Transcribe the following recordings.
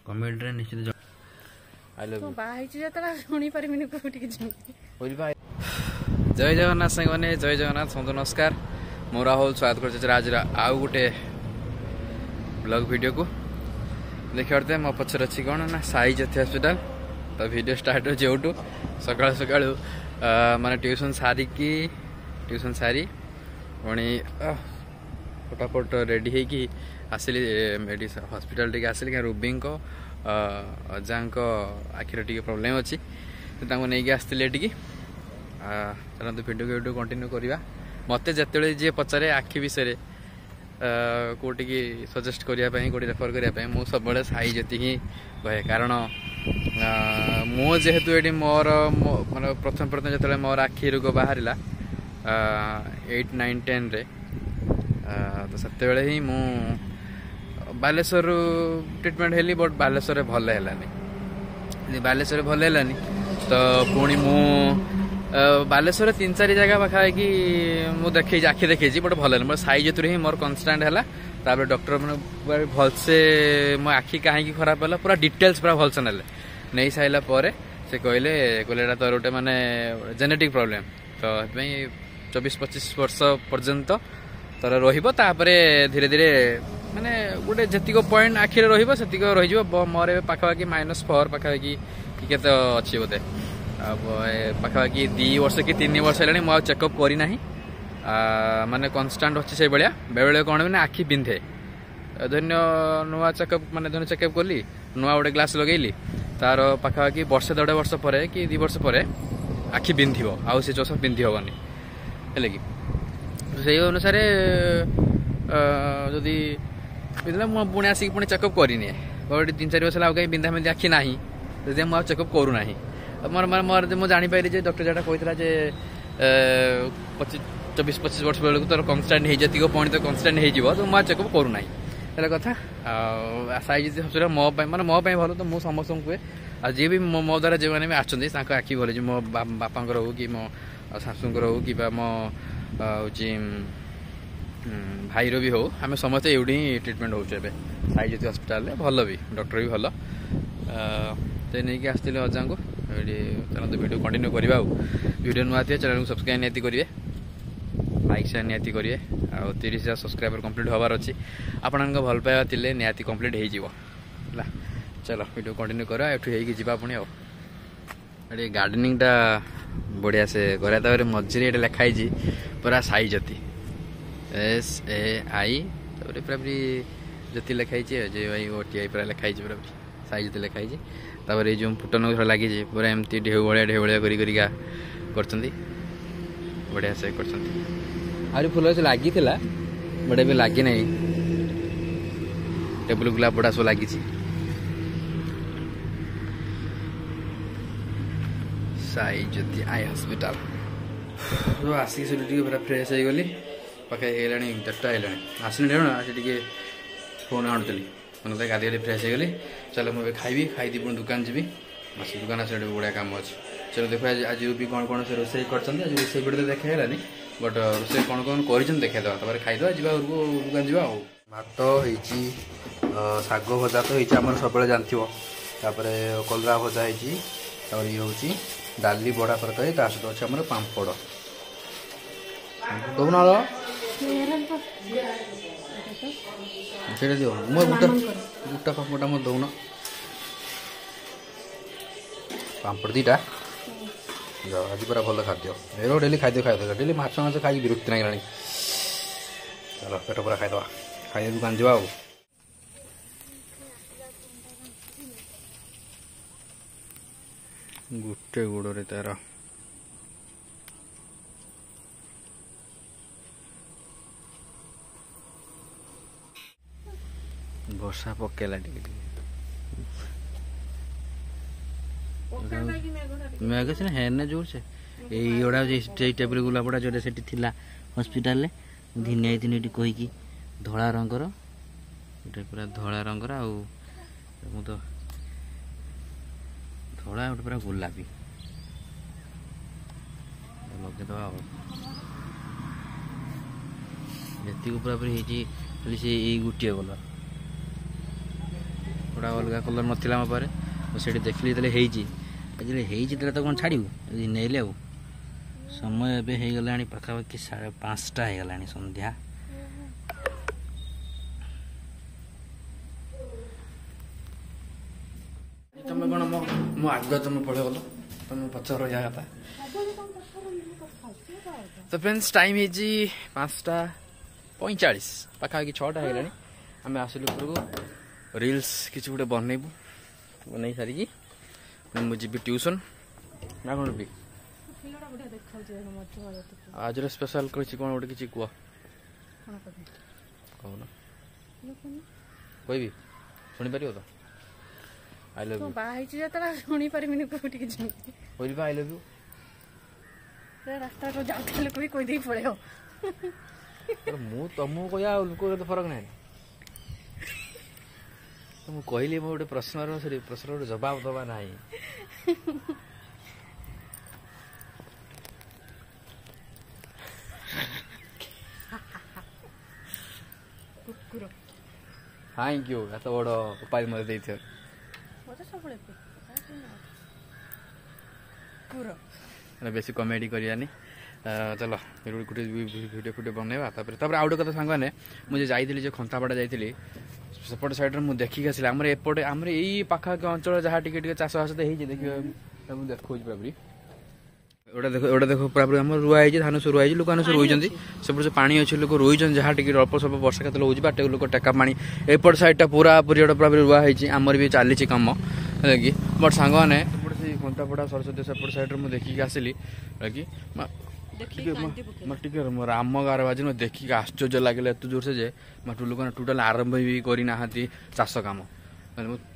Comment रे निश्चित I love you जय जगन्नाथ सांग मैंने जय जगन्नाथ समस्त नमस्कार मो राहुल स्वागत कर आज आउ गोटे ब्लॉग वीडियो को देखते मो पचर अच्छी कौन ना साई ज्योति हॉस्पिटल तो वीडियो स्टार्ट हो जोटू सका सका माने ट्यूशन सारी पुणी फटाफट रेडी होगी आसिली हॉस्पिटल टे आसिली रूबी को अजा आखिर टे प्रोब्लेम अच्छी तो नहीं आसती टी चलते वीडियो कंटिन्यू करवा मत जिते जी पचारे आखि विषय कौटी सजेस्ट करने कौटी रेफर करने मुझे सब साई ज्योति ही कहे कारण मु जेहेतु ये मोर मतलब प्रथम जो मोर आखि रोग बाहर 8, 9, 10 रे तो से ही मु बालेश्वर ट्रीटमेंट हेली बट बालेश्वर भल है बालेश्वर भल है तो पुणी मु बालेश्वर 3-4 जगह पाखापाखि मुझे देखे आखि देखी बट भल है साई ज्योति ही मोर कन्स्टाट है डॉक्टर मैंने भलसे मो आखि कहीं खराब है पूरा डिटेल्स पूरा भलसे नहीं सारा पर से कहले तोर गोटे माने जेनेटिक प्रॉब्लम तो 24-25 वर्ष पर्यंत तोर रहीपर धीरे धीरे माने गोटे जी पॉइंट आखिरे रही मोर पाखापाखि -4 पाखापाखि के अच्छी बोधे पाखापाखि 2 वर्ष कि 3 वर्ष है मुझे चेकअप करना माने कन्स्टाट अच्छी से भाया बेले कौन मैंने आखि बिंधे धन्य नुआ चेकअप माने धन्य चेकअप कली नुआ गोटे ग्लास लगेली तार पाखापाखि 1.5 वर्ष पर कि 2 वर्ष पर आखि बिंधिव आउ से चोष पिंधि हेनी है कि से अनुसार जदि बिंधला पुणी आसिक पुणी चेकअप करनी 3-4 वर्ष कहीं बिंधा बिंधी आखि ना जदि मुझे चेकअप करूना मोर मोर मुझे जापारि डॉक्टर जहाँ कहता जे 24-25 वर्ष बेलू तोर कन्स्टाट हो पॉइंट तो कन्स्टाट हो तो मुझे चेकअप करूना है कथा साई ज्योति हॉस्पिटल मो माने मो भल तो मुझे समस्त कहे आ जी भी मो द्वारा जो मैंने भी आखि आखि भल मो बापा हो कि मो शाशुर हो कि मो हूँ भाईर भी हो आम समस्त ये ट्रिटमेंट हो साई ज्योति हॉस्पिटल भल भी डॉक्टर भी भल तो नहीं आसते अजा को चलते वीडियो कंटिन्यू करवा वीडियो नुआ थे चैनल को सब्सक्राइब निहाती करेंगे लाइक शेयर निहाती करेंगे आ 30,000 सब्सक्राइबर कंप्लीट होबार अच्छी आपण भल पाइबा थिले निहाती कंप्लीट हो चलो वीडियो कंटिन्यू करा एठू जावा पुणी आए गार्डनिंग टा बढ़िया से करा मझे ये लिखाई पूरा साई ज्योति SAI पूरा ज्योति लिखाई JYOTI पूरा लिखाई पूरा साई ज्योति लिखाई ये जो फुटन लगी पूरा एमती ढेउ भाया कर बढ़िया से कर फुल से लगी बट ए लगी ना टेबुल गुलाब बड़ा सब लगी साई ज्योति आई हॉस्पिटल तो आसिक से पूरा फ्रेश हो गली पाखे है 4टा है आसनी ढेर टे फोन आणुली मैंने गाधी फ्रेश हो गली चलो मुझे खाइबी खाई पुणी दुकान जी दुकान आस बढ़िया कम अच्छे चलो देखो आज भी कौन से रोसे कर रोसे वीडियो देखा बट रोसे कौन कौन कर देखा खाईद जा दुकान जा भात हो शाग भजा तो होम सब जानते कलरा भजा हो ये हूँ डाली बड़ा तरकारी सहित अच्छे आम पापड़ दौना से दियो मो गुटा पापड़ा मत दौन पापड़ 2टा आज पूरा भल खाद्य एरो डेली खाद्य खाई डेली माछ खाई विरक्ति लगे चलो पेट पूरा खाईद खाई दुकान जा गोटे गोड़े तार वर्षा पकेला मेघ से हेरने जोर से योड़ा टेबुल गुलाबड़ा जोटा से हॉस्पिटल धिनिया ये कहीकि धला रंगर गोटे पूरा धला रंगर आ तो धला गोटे पूरा गुलाबी लगेदवा जी पूरा पूरी खाली से गोटे कलर कपड़ा अलग कलर नाला मो पारे से देखली तो कौन छाड़ू नहीं आउ समय एवं पाखापाखि 5:30 होगा संध्या तुम कौन मो आग तुम पड़े गल तुम पचर रहा था तो फ्रेंड्स टाइम है 5:45 पाखापाखि 6टा होगा आम आसलु ऊपर को रील्स किसी गोटे बनईबू बनई सारिकी मुझे ट्यूशन ना कौन भी आज स्पेशल कौन गोटे किसी कह कहन कहबी शुणी पार तो आई लव यू शुणी पारि आई लव यू रास्ता जाऊे लोक भी कहीदे पड़े मु तुमको कह लोक तो फरक ना तो मुझे कहली मो गोटे प्रश्न गोटे जवाब दबा ना कुकुर थैंक यू एत बड़ उपाय मत बेसी कमेडी करानी चलो गोटे वीडियो फीडियो बनवा आउ गोटे कथा सांग मैंने मुझे जाइए खंतापड़ा जाइली सेपट साइड मुझे देखिक आसली आम एपटे आम यही पाखापाखि अंचल जहाँ टे चाष बास देखिए देखिए देखो पूरा एटा देखो पूरा आम रुआ है धान सब रुआ लोक सब रोई से पानी अच्छे लोक रोई जहाँ टे अल्प स्वल्प वर्षा केतल हो लोक टेका पानी एपट साइडटा पूरा पूरा रुआ है आमर भी चली कम है कि बट सांग मैंने खंतापड़ा सरस्वती सेपट साइड मुझे देखिक आसली कि राम गार बाजी मैं देखिक आश्चर्य लगे एत जोर से लोक टोटाल आरंभ भी करना चाष कम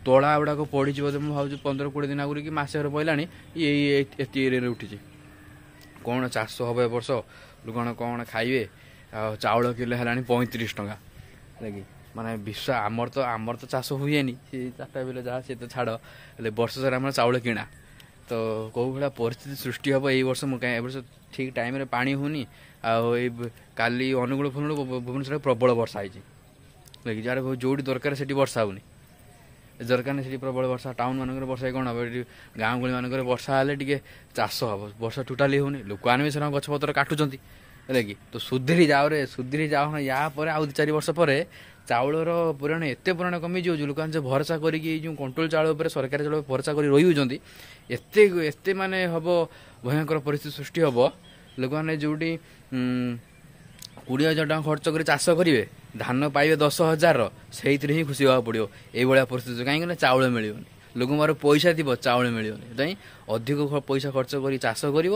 तला गुड़ाक पड़ी मुझे भाव 15-20 दिन आगुरी कि मसे पड़ा एरिया उठी कौन चाष हम ए वर्ष लोक कौन खाइबे चाउल किलो है 35 टंका देखिए माने विश्व आमर तो चाष हुए चार्टा बिल जहाँ सी तो छाड़ वर्ष सारा आम चाउल किणा तो कौ भाया परिस्थिति सृष्टि हम ये वर्ष मुझे वर्ष ठीक टाइम पानी होनी काली अनुगुल फुल भुवनेश्वर प्रबल वर्षा होती देखिए जार जो दरकार से वर्षा होनी दरकार नहीं प्रबल वर्षा टाउन मानक वर्षा कौन हम गाँ गली मानक वर्षा हेल्ले टे चाष हम वर्षा टोटाली होनी लोक मैंने से गछपतर काटुंट है कि तो सुधरी जाओ हाँ या आउ 2-4 वर्ष पर चाउलर परिमाण एत परिमाण कमी जो लोक भरोसा करी जो कंट्रोल चाउल सरकारी चाउल भरोसा कर रही एत माने हम भयंकर परिस्थिति सृष्टि हम लोक मैंने जो 20,000 टका खर्च कर चाष करेंगे धान पाइबे 10,000 से ही खुशी हाँ पड़ो ये परिस्थिति कहीं चाउल मिलनी लोक मार पैसा थी चाउल मिलनी अधिक पैसा खर्च कर चाष कर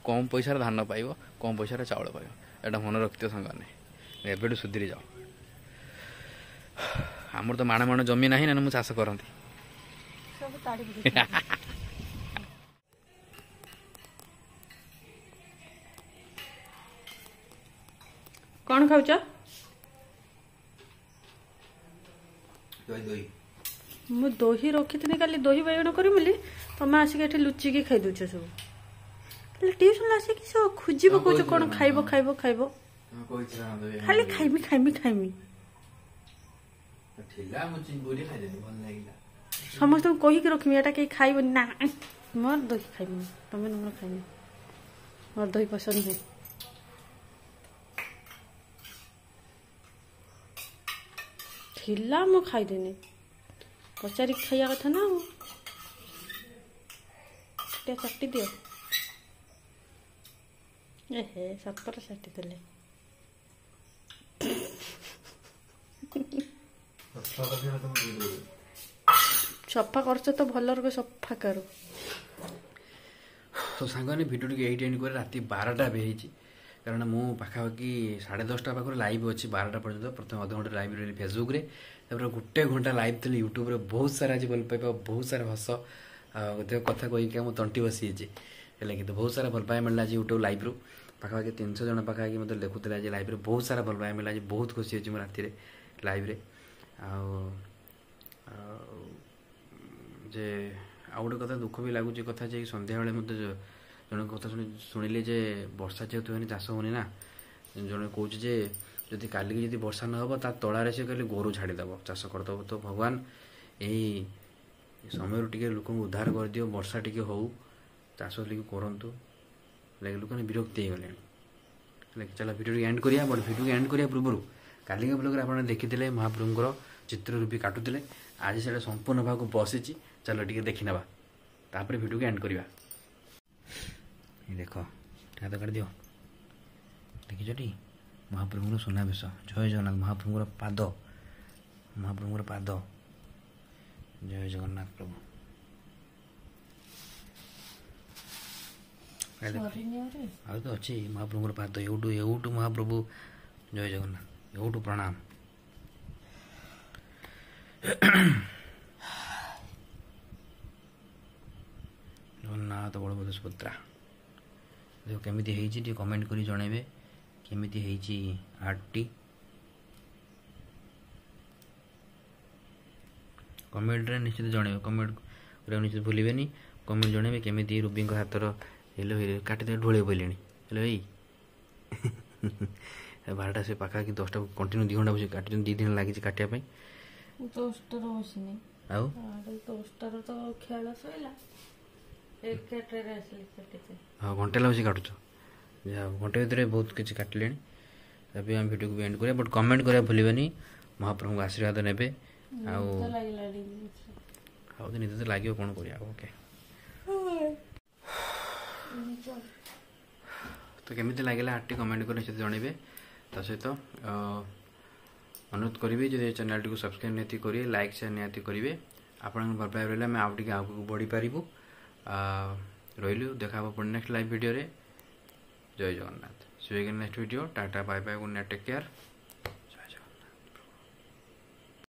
कम पैसा धान पाइब कम पैसा चाउल पाइब एटा मन रखिथ सांगे एबेठू सुधरी जाओ आमर तो माण माण जमी ना मुझे चाष करती कौन खाऊच मु दही रखी थी काली दही बैगण करी तुम आसिक ये लुचिकी खाई दौच सब ट्यूशन आसिक सब खोज कौच कौन खाइब खाइब खाइब खाली खाइमी खाइमी खाइमी समस्त कहीकि रखमी एटा कहीं खाइब ना मोर दही खाइमी तुम मोर खाइमी मोर दही पसंद है थिला मु खाईदेनी पचारि खाइया कथा ना चाटी दियो एहे सतर चाटी देले सफा कर तो भल सफा करो तो सांगने भिडियो टी एंड कर राति 12टा भी कारण मु पाखापाखि 10:30 पाखर लाइव अच्छी 12टा पर्यटन प्रथम अध घंटे लाइव रही फेसबुक रे गोटे घंटा लाइव थी यूट्यूब रे बहुत सारा आज भल पाइबा बहुत सारा हस कथा कहीकि मो तंटी बसी है कि तो बहुत सारा भल पाइबा मिलला आज यूट्यूब लाइव रू पाखापाखि 300 जन पाखापाखि मतलब देखुले आज लाइव रे बहुत सारा भल पाइबा मिलला आज बहुत खुशी अच्छी राति लाइव रे जे आउ गोटे कथा दुख भी लगुच कथा जे संध्या बेले मत जन कथा शुणिले जे वर्षा जेहेतु है चाष होनी ना जन कौच जदि काली जदि वर्षा न हो तलारे से कहले गोरु छाड़ीदेव चाष करदेव तो भगवान यही समय टे लोक उद्धार कर दियो, वर्षा टे हो चाष टे करूँ लगे लोक विरक्ति हो गले। चलो भिडियो एंड करिया, बट भिडियो एंड करिया पूर्व काली ब्लॉग आप देखी महाप्रभुर चित्र रूपी काटुले, आज से संपूर्ण भाग बसी। चलो टे देखी नवा तापर भिडियो एंड करवा। देख हाथ काट दियो, देखी महाप्रभुर सुनावेश। जय जगन्नाथ। महाप्रभुर पाद, महाप्रभुर पाद। जय जगन्नाथ प्रभु। आ तो अच्छी महाप्रभुर पाद एवटू एवटू महाप्रभु। जय जगन्नाथ। एवटू प्रणाम। जगन्नाथ बलभद्र सुभद्रा। देखो केमिति हेइची टी कमेंट करी जणेबे केमिति हेइची आर्टटी। कमेंट रे निश्चित जणेबे, कमेंट करे निश्चित भूलिबेनी। कमेंट जणेबे केमिति रूबी को हातर हेलो हे काटी दे ढोळे बोलेनी। हेलो एई 12टा से पाखा कि 10टा कंटिन्यू 2 घंटा बसी काटी 2 दिन लागी काटिया पई। 10टा रो बसिनी आउ 10टा रो तो खेल सइला एक केटे रे असली काटिते। हां घंटे ला बसी काटुछ। जा घंटे भीतर बहुत किछि काटलेनी। तबे हम वीडियो को एंड करिया, बट कमेंट करिया भूलिबेनी। महाप्रभु को आशीर्वाद नेबे। आउ तो निद तो लागियो कोन करिया। ओके तो केमिति लागिला आर्ट कमेंट कर निश्चित जणेबे। ता सहित अनुरोध करी जो चैनल टी को सब्सक्राइब निहाती करिए, लाइक शेयर निहाती करिए। आपन भल पाइ रहले मैं आउट आगू बढ़ी पारिबु। रहिलु देखा नेक्स्ट लाइव वीडियो रे। Jai Jagannath. See you again next video. Tata bye bye, good night, take care.